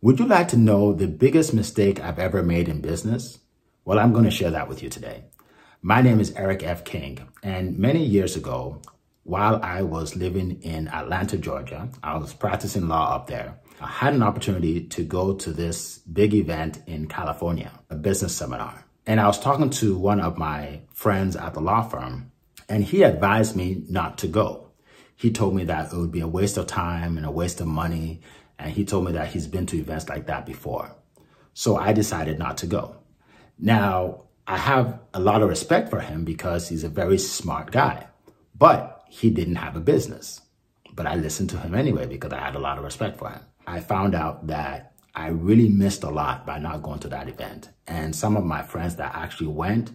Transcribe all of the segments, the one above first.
Would you like to know the biggest mistake I've ever made in business? Well, I'm going to share that with you today. My name is Eric F. King, and many years ago, while I was living in Atlanta, Georgia, I was practicing law up there. I had an opportunity to go to this big event in California, a business seminar. And I was talking to one of my friends at the law firm, and he advised me not to go. He told me that it would be a waste of time and a waste of money. And he told me that he's been to events like that before. So I decided not to go. Now, I have a lot of respect for him because he's a very smart guy, but he didn't have a business. But I listened to him anyway because I had a lot of respect for him. I found out that I really missed a lot by not going to that event. And some of my friends that actually went,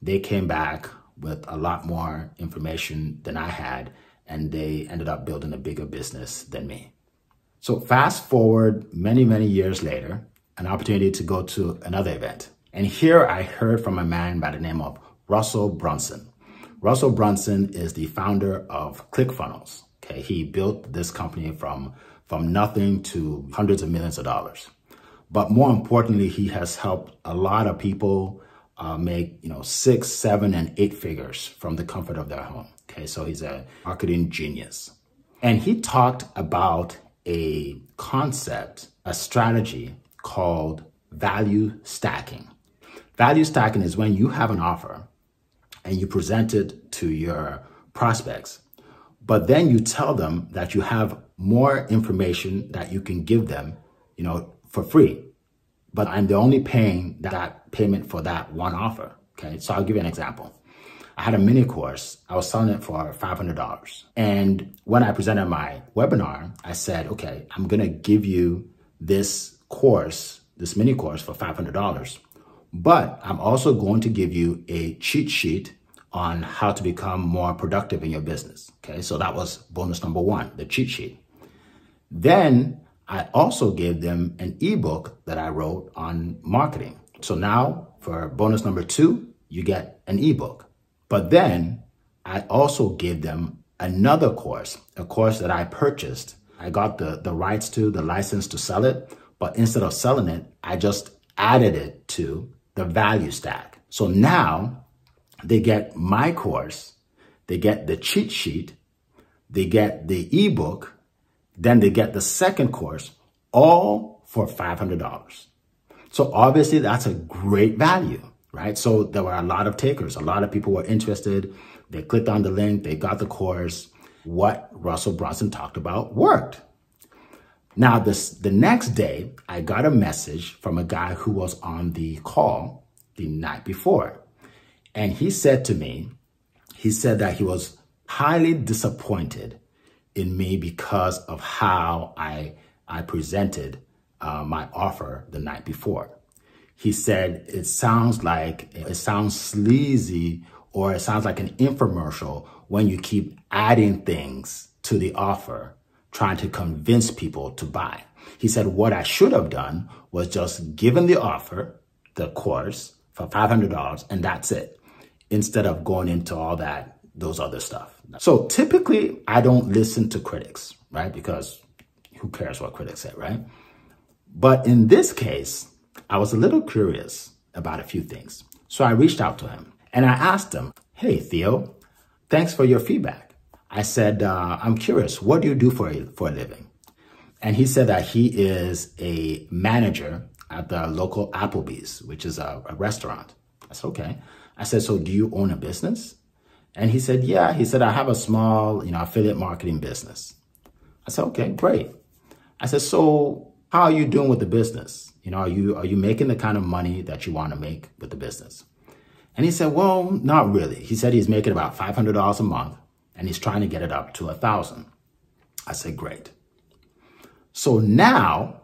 they came back with a lot more information than I had, and they ended up building a bigger business than me. So fast forward many, many years later, an opportunity to go to another event. And here I heard from a man by the name of Russell Brunson. Russell Brunson is the founder of ClickFunnels. Okay, he built this company from nothing to hundreds of millions of dollars. But more importantly, he has helped a lot of people make 6, 7, and 8 figures from the comfort of their home. Okay, so he's a marketing genius. And he talked about a concept, a strategy called value stacking. Value stacking is when you have an offer and you present it to your prospects, but then you tell them that you have more information that you can give them, for free. But I'm the only paying that payment for that one offer. Okay, so I'll give you an example. I had a mini course. I was selling it for $500. And when I presented my webinar, I said, okay, I'm going to give you this course, this mini course for $500. But I'm also going to give you a cheat sheet on how to become more productive in your business. Okay, so that was bonus number 1, the cheat sheet. Then I also gave them an ebook that I wrote on marketing. So now for bonus number 2, you get an ebook. But then I also gave them another course, a course that I purchased. I got the rights to, the license to sell it, but instead of selling it, I just added it to the value stack. So now they get my course, they get the cheat sheet, they get the ebook, then they get the second course, all for $500. So obviously that's a great value. Right? So there were a lot of takers. A lot of people were interested. They clicked on the link. They got the course. What Russell Brunson talked about worked. Now, the next day, I got a message from a guy who was on the call the night before. And he said to me, he said that he was highly disappointed in me because of how I presented my offer the night before. He said, it sounds sleazy, or it sounds like an infomercial when you keep adding things to the offer, trying to convince people to buy. He said, what I should have done was just given the offer, the course for $500, and that's it, instead of going into all those other stuff. So typically I don't listen to critics, right? Because who cares what critics say, right? But in this case, I was a little curious about a few things. So I reached out to him and I asked him, hey, Theo, thanks for your feedback. I said, I'm curious, what do you do for a living? And he said that he is a manager at the local Applebee's, which is a restaurant. I said, okay. I said, so do you own a business? And he said, yeah. He said, I have a small, affiliate marketing business. I said, okay, great. I said, so how are you doing with the business? Are you making the kind of money that you want to make with the business? And he said, well, not really. He said he's making about $500 a month and he's trying to get it up to $1,000. I said, great. So now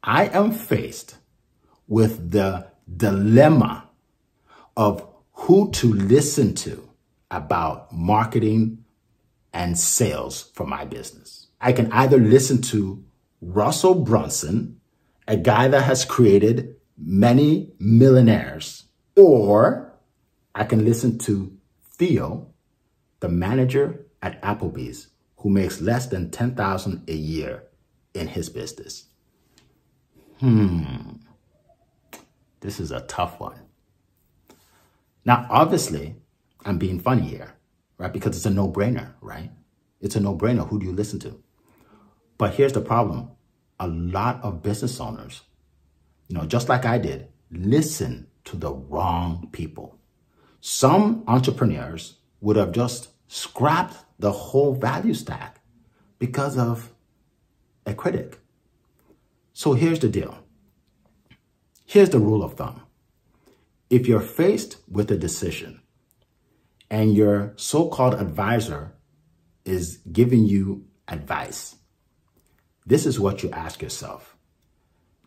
I am faced with the dilemma of who to listen to about marketing and sales for my business. I can either listen to Russell Brunson, a guy that has created many millionaires, or I can listen to Theo, the manager at Applebee's, who makes less than $10,000 a year in his business. This is a tough one. Now, obviously, I'm being funny here, right? Because it's a no-brainer, right? It's a no-brainer. Who do you listen to? But here's the problem. A lot of business owners, just like I did, listen to the wrong people. Some entrepreneurs would have just scrapped the whole value stack because of a critic. So here's the deal. Here's the rule of thumb. If you're faced with a decision and your so-called advisor is giving you advice, this is what you ask yourself.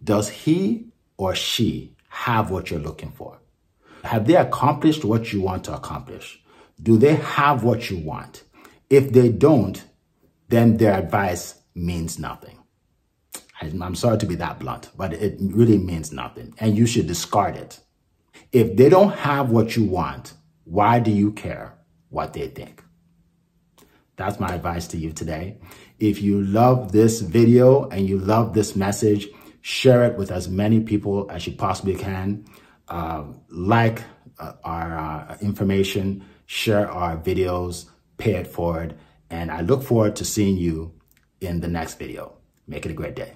Does he or she have what you're looking for? Have they accomplished what you want to accomplish? Do they have what you want? If they don't, then their advice means nothing. I'm sorry to be that blunt, but it really means nothing, and you should discard it. If they don't have what you want, why do you care what they think? That's my advice to you today. If you love this video and you love this message, share it with as many people as you possibly can. Like our information, share our videos, pay it forward, and I look forward to seeing you in the next video. Make it a great day.